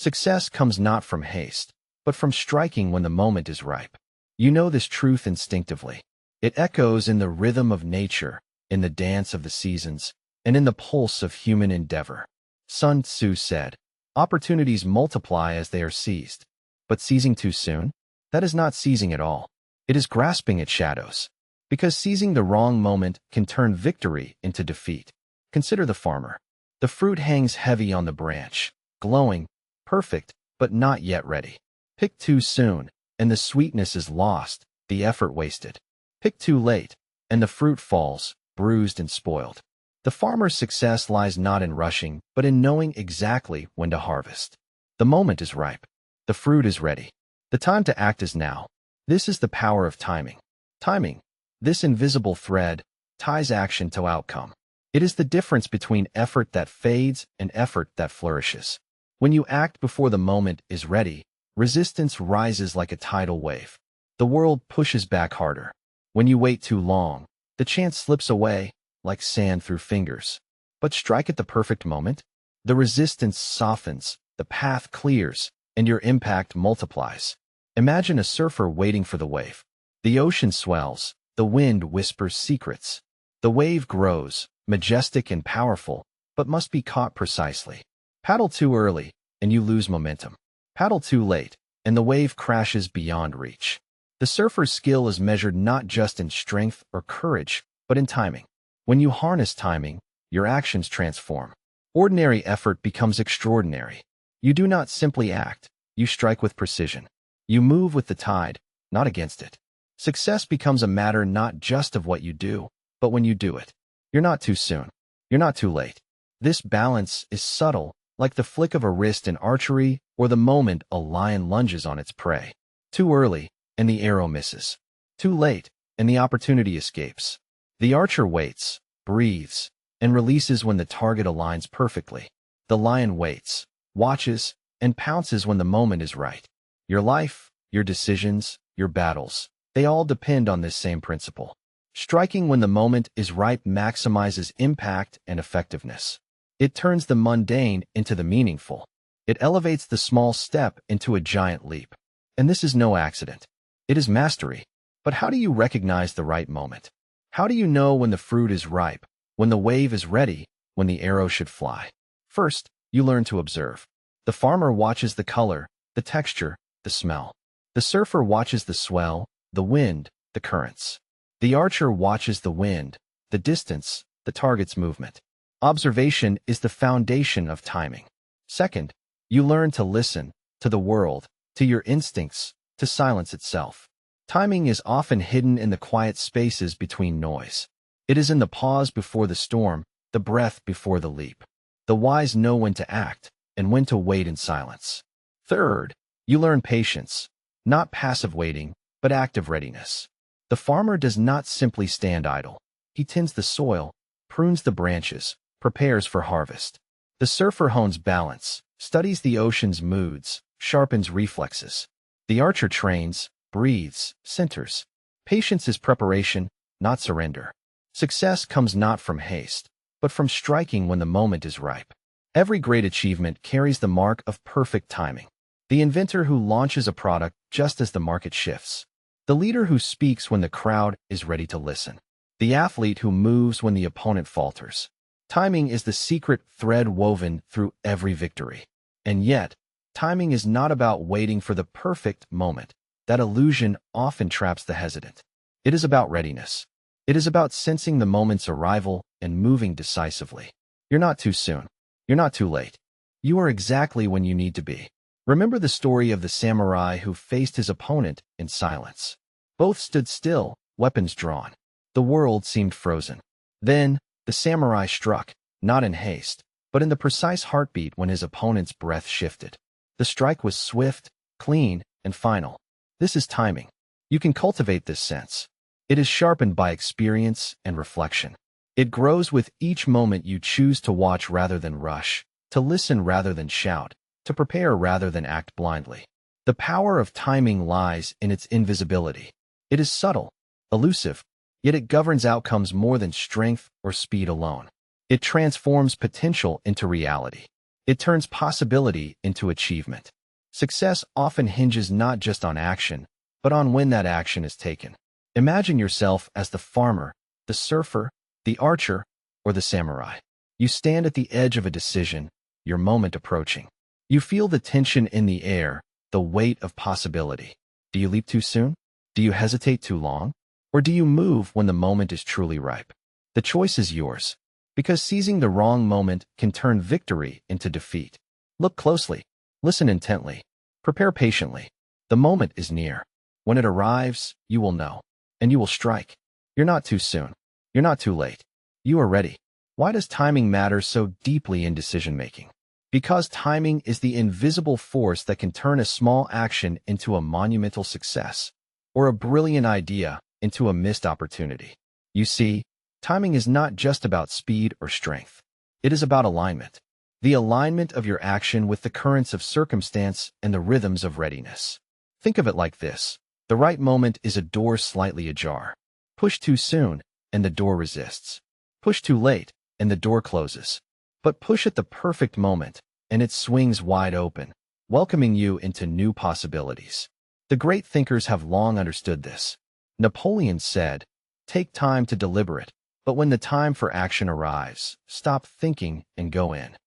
Success comes not from haste, but from striking when the moment is ripe. You know this truth instinctively. It echoes in the rhythm of nature, in the dance of the seasons, and in the pulse of human endeavor. Sun Tzu said, "Opportunities multiply as they are seized. But seizing too soon? That is not seizing at all. It is grasping at shadows. Because seizing the wrong moment can turn victory into defeat. Consider the farmer. The fruit hangs heavy on the branch, glowing, perfect, but not yet ready. Pick too soon, and the sweetness is lost, the effort wasted. Pick too late, and the fruit falls, bruised and spoiled." The farmer's success lies not in rushing, but in knowing exactly when to harvest. The moment is ripe. The fruit is ready. The time to act is now. This is the power of timing. Timing, this invisible thread, ties action to outcome. It is the difference between effort that fades and effort that flourishes. When you act before the moment is ready, resistance rises like a tidal wave. The world pushes back harder. When you wait too long, the chance slips away, like sand through fingers. But strike at the perfect moment, the resistance softens, the path clears, and your impact multiplies. Imagine a surfer waiting for the wave. The ocean swells, the wind whispers secrets. The wave grows, majestic and powerful, but must be caught precisely. Paddle too early, and you lose momentum. Paddle too late, and the wave crashes beyond reach. The surfer's skill is measured not just in strength or courage, but in timing. When you harness timing, your actions transform. Ordinary effort becomes extraordinary. You do not simply act, you strike with precision. You move with the tide, not against it. Success becomes a matter not just of what you do, but when you do it. You're not too soon. You're not too late. This balance is subtle, like the flick of a wrist in archery or the moment a lion lunges on its prey. Too early, and the arrow misses. Too late, and the opportunity escapes. The archer waits, breathes, and releases when the target aligns perfectly. The lion waits, watches, and pounces when the moment is right. Your life, your decisions, your battles, they all depend on this same principle. Striking when the moment is ripe maximizes impact and effectiveness. It turns the mundane into the meaningful. It elevates the small step into a giant leap. And this is no accident. It is mastery. But how do you recognize the right moment? How do you know when the fruit is ripe, when the wave is ready, when the arrow should fly? First, you learn to observe. The farmer watches the color, the texture, the smell. The surfer watches the swell, the wind, the currents. The archer watches the wind, the distance, the target's movement. Observation is the foundation of timing. Second, you learn to listen, to the world, to your instincts, to silence itself. Timing is often hidden in the quiet spaces between noise. It is in the pause before the storm, the breath before the leap. The wise know when to act and when to wait in silence. Third, you learn patience, not passive waiting, but active readiness. The farmer does not simply stand idle. He tends the soil, prunes the branches, prepares for harvest. The surfer hones balance, studies the ocean's moods, sharpens reflexes. The archer trains, breathes, centers. Patience is preparation, not surrender. Success comes not from haste, but from striking when the moment is ripe. Every great achievement carries the mark of perfect timing. The inventor who launches a product just as the market shifts. The leader who speaks when the crowd is ready to listen. The athlete who moves when the opponent falters. Timing is the secret thread woven through every victory. And yet, timing is not about waiting for the perfect moment. That illusion often traps the hesitant. It is about readiness. It is about sensing the moment's arrival and moving decisively. You're not too soon. You're not too late. You are exactly when you need to be. Remember the story of the samurai who faced his opponent in silence. Both stood still, weapons drawn. The world seemed frozen. Then, the samurai struck, not in haste, but in the precise heartbeat when his opponent's breath shifted. The strike was swift, clean, and final. This is timing. You can cultivate this sense. It is sharpened by experience and reflection. It grows with each moment you choose to watch rather than rush, to listen rather than shout, to prepare rather than act blindly. The power of timing lies in its invisibility. It is subtle, elusive, yet it governs outcomes more than strength or speed alone. It transforms potential into reality. It turns possibility into achievement. Success often hinges not just on action, but on when that action is taken. Imagine yourself as the farmer, the surfer, the archer, or the samurai. You stand at the edge of a decision, your moment approaching. You feel the tension in the air, the weight of possibility. Do you leap too soon? Do you hesitate too long? Or do you move when the moment is truly ripe? The choice is yours, because seizing the wrong moment can turn victory into defeat. Look closely, listen intently, prepare patiently. The moment is near. When it arrives, you will know, and you will strike. You're not too soon. You're not too late. You are ready. Why does timing matter so deeply in decision-making? Because timing is the invisible force that can turn a small action into a monumental success, or a brilliant idea into a missed opportunity. You see, timing is not just about speed or strength. It is about alignment. The alignment of your action with the currents of circumstance and the rhythms of readiness. Think of it like this. The right moment is a door slightly ajar. Push too soon, and the door resists. Push too late, and the door closes. But push at the perfect moment, and it swings wide open, welcoming you into new possibilities. The great thinkers have long understood this. Napoleon said, "Take time to deliberate, but when the time for action arrives, stop thinking and go in."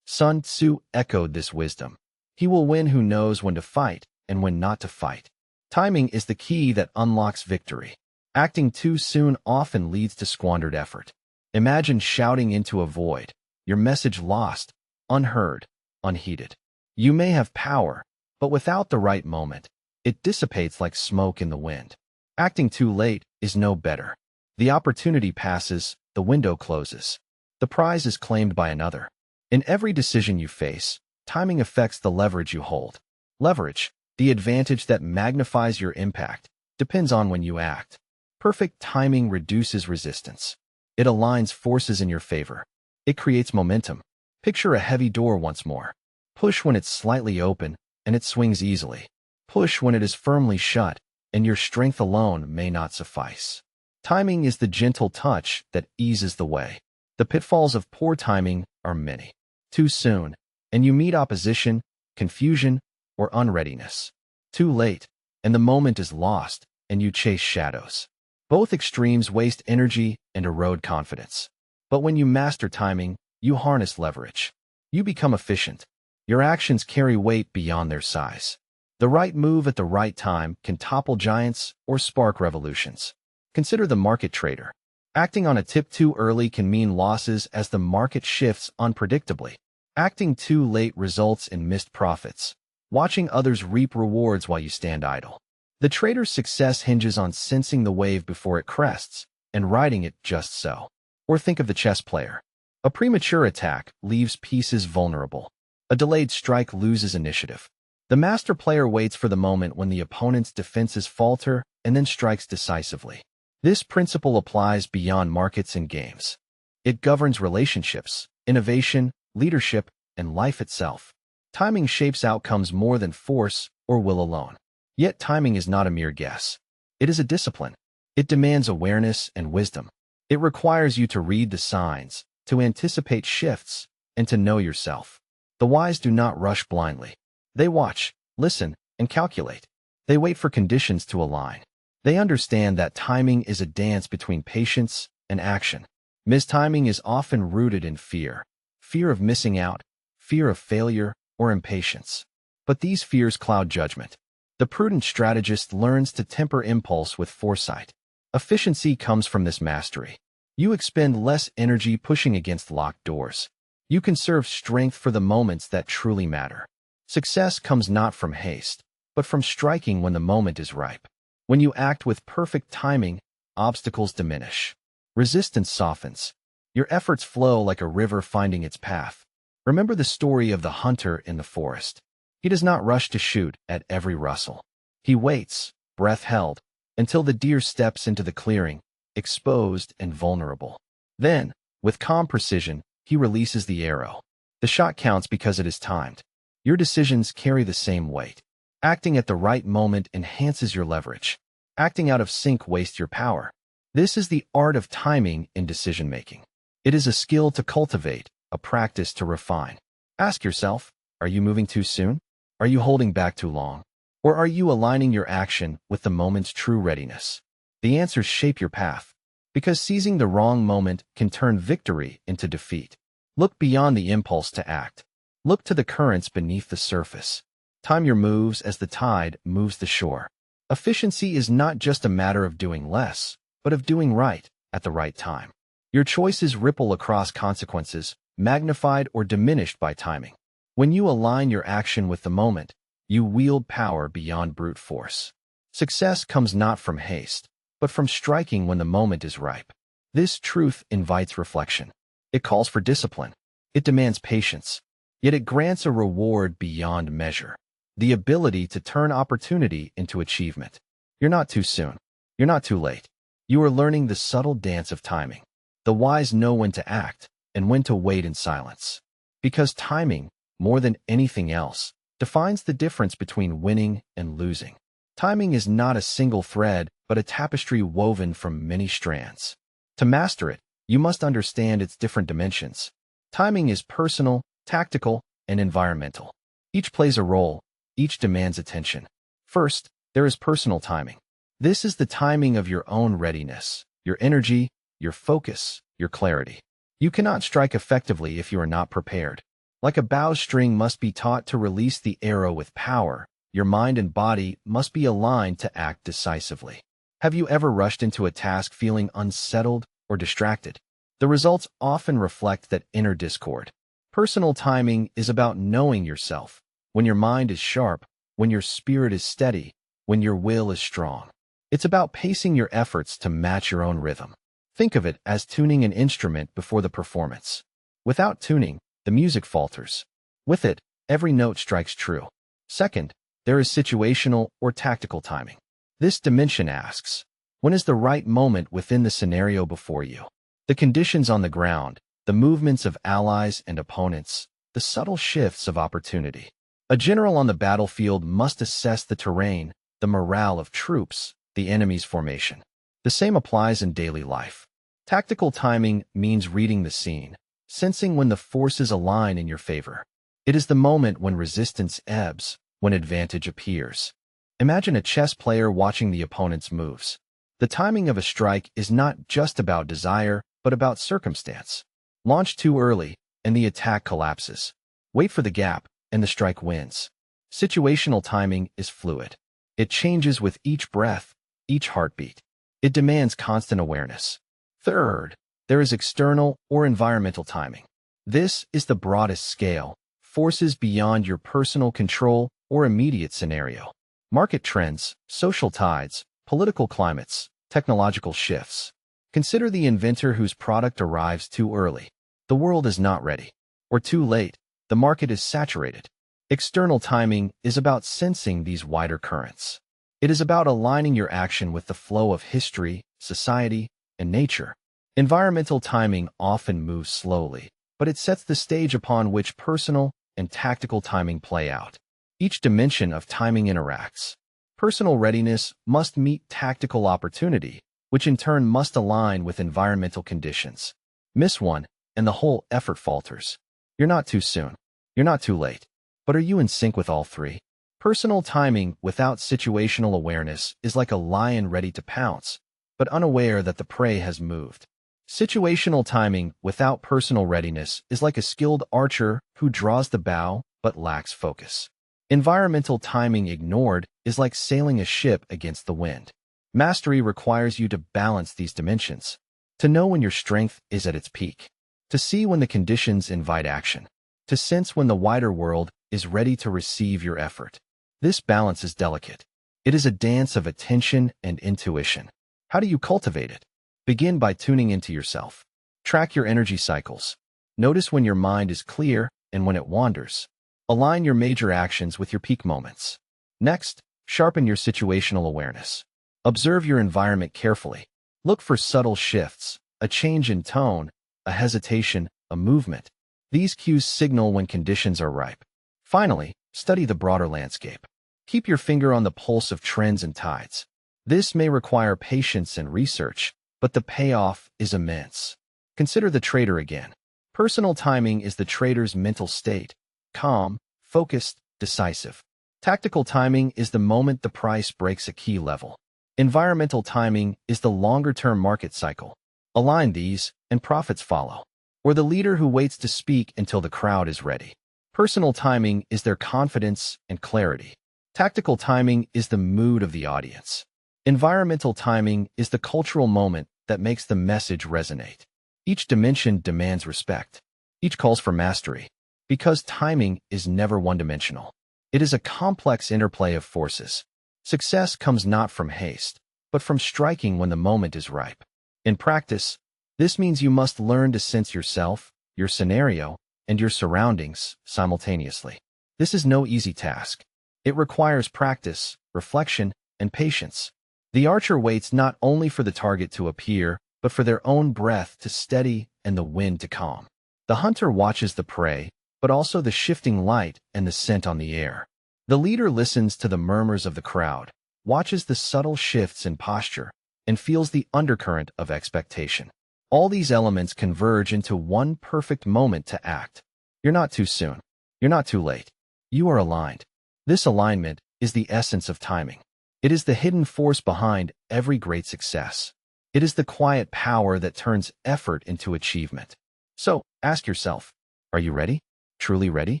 Sun Tzu echoed this wisdom. He will win who knows when to fight and when not to fight. Timing is the key that unlocks victory. Acting too soon often leads to squandered effort. Imagine shouting into a void, your message lost, unheard, unheeded. You may have power, but without the right moment, it dissipates like smoke in the wind. Acting too late is no better. The opportunity passes, the window closes. The prize is claimed by another. In every decision you face, timing affects the leverage you hold. Leverage, the advantage that magnifies your impact, depends on when you act. Perfect timing reduces resistance. It aligns forces in your favor. It creates momentum. Picture a heavy door once more. Push when it's slightly open, and it swings easily. Push when it is firmly shut, and your strength alone may not suffice. Timing is the gentle touch that eases the way. The pitfalls of poor timing are many. Too soon, and you meet opposition, confusion, or unreadiness. Too late, and the moment is lost, and you chase shadows. Both extremes waste energy and erode confidence. But when you master timing, you harness leverage. You become efficient. Your actions carry weight beyond their size. The right move at the right time can topple giants or spark revolutions. Consider the market trader. Acting on a tip too early can mean losses as the market shifts unpredictably. Acting too late results in missed profits, watching others reap rewards while you stand idle. The trader's success hinges on sensing the wave before it crests and riding it just so. Or think of the chess player. A premature attack leaves pieces vulnerable. A delayed strike loses initiative. The master player waits for the moment when the opponent's defenses falter and then strikes decisively. This principle applies beyond markets and games. It governs relationships, innovation, leadership, and life itself. Timing shapes outcomes more than force or will alone. Yet timing is not a mere guess. It is a discipline. It demands awareness and wisdom. It requires you to read the signs, to anticipate shifts, and to know yourself. The wise do not rush blindly. They watch, listen, and calculate. They wait for conditions to align. They understand that timing is a dance between patience and action. Mistiming is often rooted in fear. Fear of missing out, fear of failure, or impatience. But these fears cloud judgment. The prudent strategist learns to temper impulse with foresight. Efficiency comes from this mastery. You expend less energy pushing against locked doors. You conserve strength for the moments that truly matter. Success comes not from haste, but from striking when the moment is ripe. When you act with perfect timing, obstacles diminish. Resistance softens. Your efforts flow like a river finding its path. Remember the story of the hunter in the forest. He does not rush to shoot at every rustle. He waits, breath held, until the deer steps into the clearing, exposed and vulnerable. Then, with calm precision, he releases the arrow. The shot counts because it is timed. Your decisions carry the same weight. Acting at the right moment enhances your leverage. Acting out of sync wastes your power. This is the art of timing in decision-making. It is a skill to cultivate, a practice to refine. Ask yourself, are you moving too soon? Are you holding back too long? Or are you aligning your action with the moment's true readiness? The answers shape your path, because seizing the wrong moment can turn victory into defeat. Look beyond the impulse to act. Look to the currents beneath the surface. Time your moves as the tide moves the shore. Efficiency is not just a matter of doing less, but of doing right at the right time. Your choices ripple across consequences, magnified or diminished by timing. When you align your action with the moment, you wield power beyond brute force. Success comes not from haste, but from striking when the moment is ripe. This truth invites reflection. It calls for discipline. It demands patience. Yet it grants a reward beyond measure. The ability to turn opportunity into achievement. You're not too soon. You're not too late. You are learning the subtle dance of timing. The wise know when to act and when to wait in silence. Because timing, more than anything else, defines the difference between winning and losing. Timing is not a single thread, but a tapestry woven from many strands. To master it, you must understand its different dimensions. Timing is personal, tactical, and environmental. Each plays a role, each demands attention. First, there is personal timing. This is the timing of your own readiness, your energy, your focus, your clarity. You cannot strike effectively if you are not prepared. Like a bowstring must be taught to release the arrow with power, your mind and body must be aligned to act decisively. Have you ever rushed into a task feeling unsettled or distracted? The results often reflect that inner discord. Personal timing is about knowing yourself, when your mind is sharp, when your spirit is steady, when your will is strong. It's about pacing your efforts to match your own rhythm. Think of it as tuning an instrument before the performance. Without tuning, the music falters. With it, every note strikes true. Second, there is situational or tactical timing. This dimension asks, when is the right moment within the scenario before you? The conditions on the ground, the movements of allies and opponents, the subtle shifts of opportunity. A general on the battlefield must assess the terrain, the morale of troops, the enemy's formation. The same applies in daily life. Tactical timing means reading the scene, sensing when the forces align in your favor. It is the moment when resistance ebbs, when advantage appears. Imagine a chess player watching the opponent's moves. The timing of a strike is not just about desire, but about circumstance. Launch too early, and the attack collapses. Wait for the gap, and the strike wins. Situational timing is fluid. It changes with each breath, each heartbeat. It demands constant awareness. Third, there is external or environmental timing. This is the broadest scale, forces beyond your personal control or immediate scenario. Market trends, social tides, political climates, technological shifts. Consider the inventor whose product arrives too early. The world is not ready. Or too late. The market is saturated. External timing is about sensing these wider currents. It is about aligning your action with the flow of history, society, and nature. Environmental timing often moves slowly, but it sets the stage upon which personal and tactical timing play out. Each dimension of timing interacts. Personal readiness must meet tactical opportunity, which in turn must align with environmental conditions. Miss one, and the whole effort falters. You're not too soon. You're not too late. But are you in sync with all three? Personal timing without situational awareness is like a lion ready to pounce, but unaware that the prey has moved. Situational timing without personal readiness is like a skilled archer who draws the bow but lacks focus. Environmental timing ignored is like sailing a ship against the wind. Mastery requires you to balance these dimensions, to know when your strength is at its peak, to see when the conditions invite action, to sense when the wider world is ready to receive your effort. This balance is delicate. It is a dance of attention and intuition. How do you cultivate it? Begin by tuning into yourself. Track your energy cycles. Notice when your mind is clear and when it wanders. Align your major actions with your peak moments. Next, sharpen your situational awareness. Observe your environment carefully. Look for subtle shifts, a change in tone, a hesitation, a movement. These cues signal when conditions are ripe. Finally, study the broader landscape. Keep your finger on the pulse of trends and tides. This may require patience and research, but the payoff is immense. Consider the trader again. Personal timing is the trader's mental state, calm, focused, decisive. Tactical timing is the moment the price breaks a key level. Environmental timing is the longer-term market cycle. Align these, and profits follow. Or the leader who waits to speak until the crowd is ready. Personal timing is their confidence and clarity. Tactical timing is the mood of the audience. Environmental timing is the cultural moment that makes the message resonate. Each dimension demands respect. Each calls for mastery. Because timing is never one-dimensional. It is a complex interplay of forces. Success comes not from haste, but from striking when the moment is ripe. In practice, this means you must learn to sense yourself, your scenario, and your surroundings simultaneously. This is no easy task. It requires practice, reflection, and patience. The archer waits not only for the target to appear, but for their own breath to steady and the wind to calm. The hunter watches the prey, but also the shifting light and the scent on the air. The leader listens to the murmurs of the crowd, watches the subtle shifts in posture, and feels the undercurrent of expectation. All these elements converge into one perfect moment to act. You're not too soon. You're not too late. You are aligned. This alignment is the essence of timing. It is the hidden force behind every great success. It is the quiet power that turns effort into achievement. So, ask yourself, are you ready? Truly ready?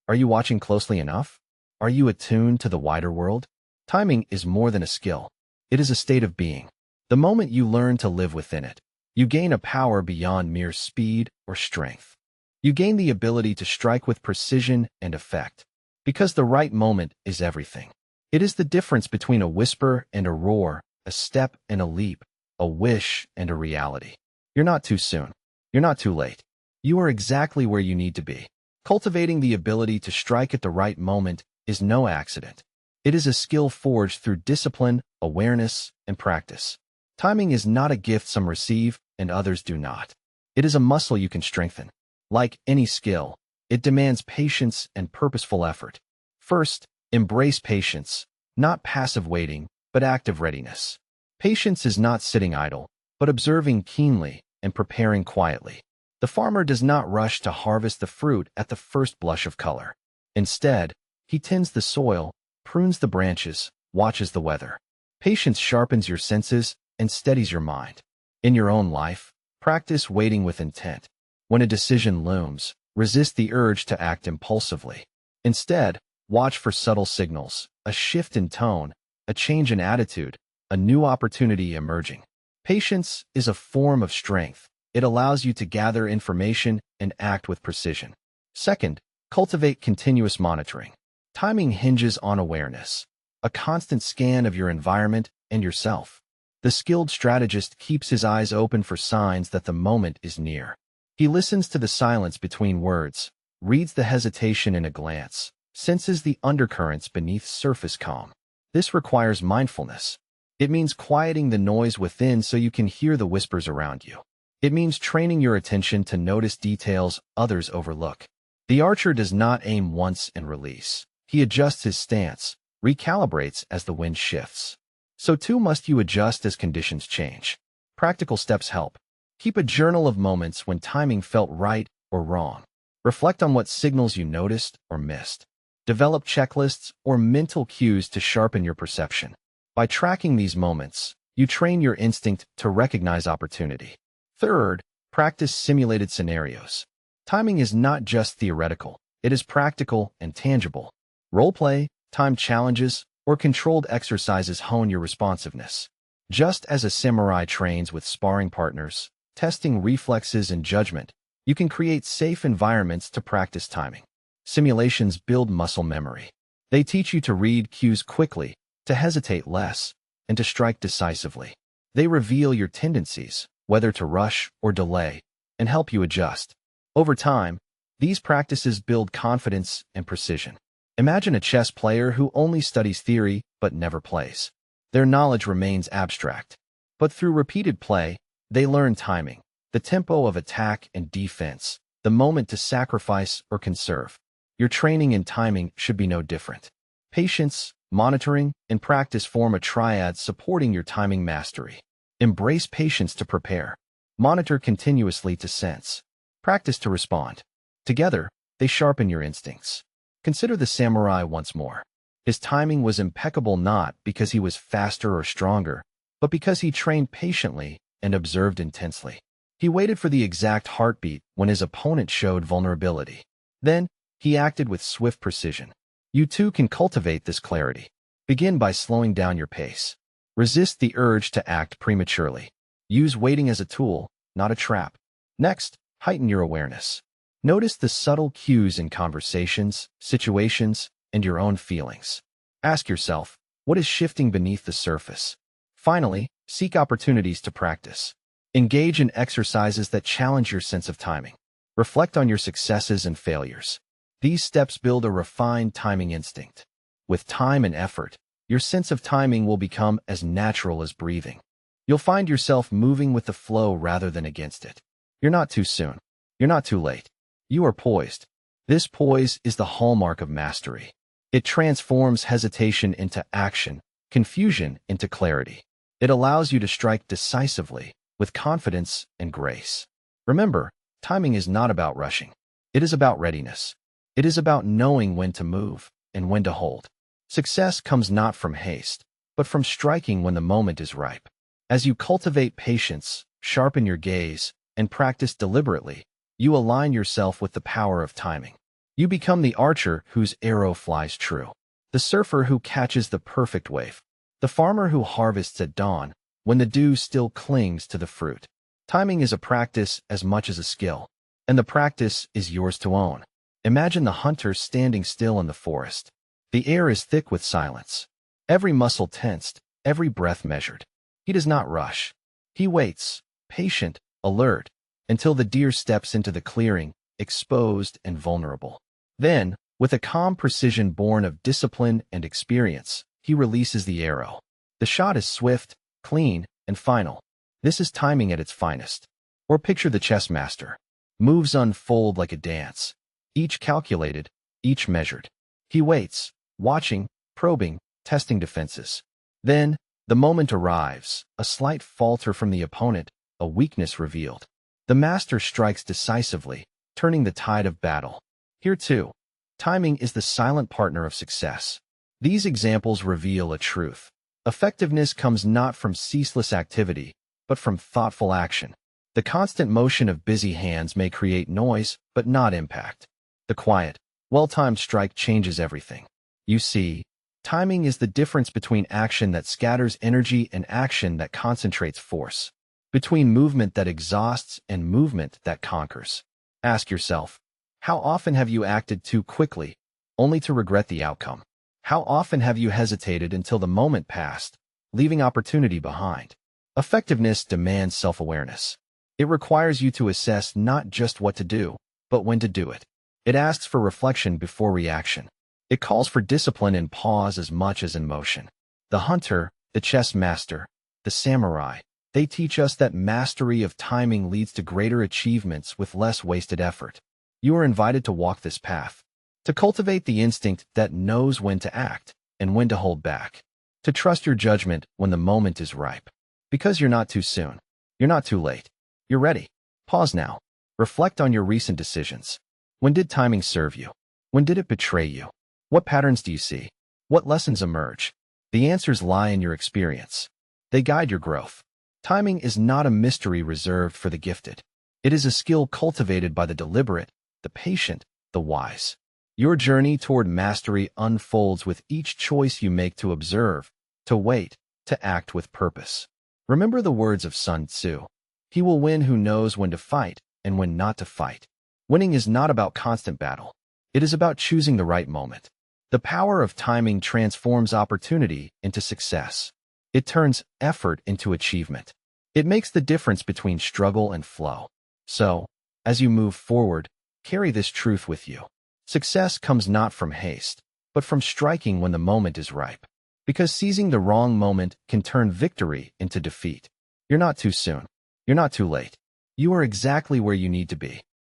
Are you watching closely enough? Are you attuned to the wider world? Timing is more than a skill. It is a state of being. The moment you learn to live within it, you gain a power beyond mere speed or strength. You gain the ability to strike with precision and effect. Because the right moment is everything. It is the difference between a whisper and a roar, a step and a leap, a wish and a reality. You're not too soon. You're not too late. You are exactly where you need to be. Cultivating the ability to strike at the right moment is no accident. It is a skill forged through discipline, awareness, and practice. Timing is not a gift some receive and others do not. It is a muscle you can strengthen. Like any skill, it demands patience and purposeful effort. First, embrace patience, not passive waiting, but active readiness. Patience is not sitting idle, but observing keenly and preparing quietly. The farmer does not rush to harvest the fruit at the first blush of color. Instead, he tends the soil, prunes the branches, watches the weather. Patience sharpens your senses and steadies your mind. In your own life, practice waiting with intent. When a decision looms, resist the urge to act impulsively. Instead, watch for subtle signals, a shift in tone, a change in attitude, a new opportunity emerging. Patience is a form of strength. It allows you to gather information and act with precision. Second, cultivate continuous monitoring. Timing hinges on awareness, a constant scan of your environment and yourself. The skilled strategist keeps his eyes open for signs that the moment is near. He listens to the silence between words, reads the hesitation in a glance, senses the undercurrents beneath surface calm. This requires mindfulness. It means quieting the noise within so you can hear the whispers around you. It means training your attention to notice details others overlook. The archer does not aim once and release. He adjusts his stance, recalibrates as the wind shifts. So too must you adjust as conditions change. Practical steps help. Keep a journal of moments when timing felt right or wrong. Reflect on what signals you noticed or missed. Develop checklists or mental cues to sharpen your perception. By tracking these moments, you train your instinct to recognize opportunity. Third, practice simulated scenarios. Timing is not just theoretical, it is practical and tangible. Role-play, time challenges, or controlled exercises hone your responsiveness. Just as a samurai trains with sparring partners, testing reflexes and judgment, you can create safe environments to practice timing. Simulations build muscle memory. They teach you to read cues quickly, to hesitate less, and to strike decisively. They reveal your tendencies, whether to rush or delay, and help you adjust. Over time, these practices build confidence and precision. Imagine a chess player who only studies theory but never plays. Their knowledge remains abstract. But through repeated play, they learn timing, the tempo of attack and defense, the moment to sacrifice or conserve. Your training in timing should be no different. Patience, monitoring, and practice form a triad supporting your timing mastery. Embrace patience to prepare. Monitor continuously to sense. Practice to respond. Together, they sharpen your instincts. Consider the samurai once more. His timing was impeccable not because he was faster or stronger, but because he trained patiently and observed intensely. He waited for the exact heartbeat when his opponent showed vulnerability. Then, he acted with swift precision. You too can cultivate this clarity. Begin by slowing down your pace. Resist the urge to act prematurely. Use waiting as a tool, not a trap. Next, heighten your awareness. Notice the subtle cues in conversations, situations, and your own feelings. Ask yourself, what is shifting beneath the surface? Finally, seek opportunities to practice. Engage in exercises that challenge your sense of timing. Reflect on your successes and failures. These steps build a refined timing instinct. With time and effort, your sense of timing will become as natural as breathing. You'll find yourself moving with the flow rather than against it. You're not too soon. You're not too late. You are poised. This poise is the hallmark of mastery. It transforms hesitation into action, confusion into clarity. It allows you to strike decisively, with confidence and grace. Remember, timing is not about rushing. It is about readiness. It is about knowing when to move and when to hold. Success comes not from haste, but from striking when the moment is ripe. As you cultivate patience, sharpen your gaze, and practice deliberately, you align yourself with the power of timing. You become the archer whose arrow flies true, the surfer who catches the perfect wave, the farmer who harvests at dawn when the dew still clings to the fruit. Timing is a practice as much as a skill, and the practice is yours to own. Imagine the hunter standing still in the forest. The air is thick with silence. Every muscle tensed, every breath measured. He does not rush. He waits, patient, alert, until the deer steps into the clearing, exposed and vulnerable. Then, with a calm precision born of discipline and experience, he releases the arrow. The shot is swift, clean, and final. This is timing at its finest. Or picture the chess master. Moves unfold like a dance. Each calculated, each measured. He waits, watching, probing, testing defenses. Then, the moment arrives, a slight falter from the opponent, a weakness revealed. The master strikes decisively, turning the tide of battle. Here too, timing is the silent partner of success. These examples reveal a truth. Effectiveness comes not from ceaseless activity, but from thoughtful action. The constant motion of busy hands may create noise, but not impact. The quiet, well-timed strike changes everything. You see, timing is the difference between action that scatters energy and action that concentrates force. Between movement that exhausts and movement that conquers. Ask yourself, how often have you acted too quickly, only to regret the outcome? How often have you hesitated until the moment passed, leaving opportunity behind? Effectiveness demands self-awareness. It requires you to assess not just what to do, but when to do it. It asks for reflection before reaction. It calls for discipline in pause as much as in motion. The hunter, the chess master, the samurai, they teach us that mastery of timing leads to greater achievements with less wasted effort. You are invited to walk this path, to cultivate the instinct that knows when to act and when to hold back, to trust your judgment when the moment is ripe. Because you're not too soon. You're not too late. You're ready. Pause now. Reflect on your recent decisions. When did timing serve you? When did it betray you? What patterns do you see? What lessons emerge? The answers lie in your experience. They guide your growth. Timing is not a mystery reserved for the gifted. It is a skill cultivated by the deliberate, the patient, the wise. Your journey toward mastery unfolds with each choice you make to observe, to wait, to act with purpose. Remember the words of Sun Tzu. He will win who knows when to fight and when not to fight. Winning is not about constant battle. It is about choosing the right moment. The power of timing transforms opportunity into success. It turns effort into achievement. It makes the difference between struggle and flow. So, as you move forward, carry this truth with you. Success comes not from haste, but from striking when the moment is ripe. Because seizing the wrong moment can turn victory into defeat. You're not too soon. You're not too late. You are exactly where you need to be.